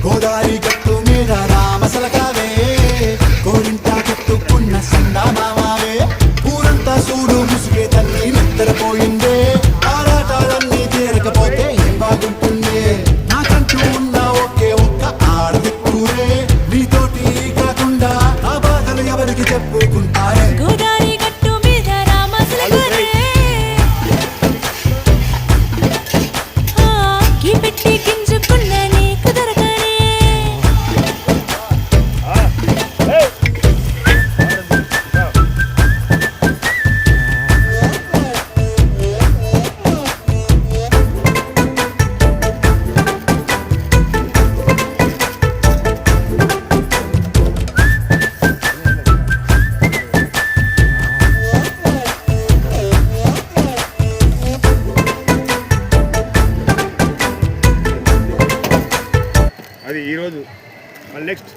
గోదారి గట్టు మీద రామసలకావే గోరింటా కట్టుకున్న సందా మామావే ఊరంతా సూడు ముసుగే తల్లి నిద్రపోయిందే ఆరాటాలన్నీ తీరకపోతే ఏం బాగుంటుంది నాకంటూ ఉన్న ఒకే ఒక్క ఆడదిక్కురే నీతోటి కాకుండా ఆ బాధలు ఎవరికి చెప్పుకుంటారే గోదారి గట్టు మీద రామసలకావే కీ పెట్టి గింజుకున్న నీకు దొరకనే అది ఈరోజు మళ్ళీ నెక్స్ట్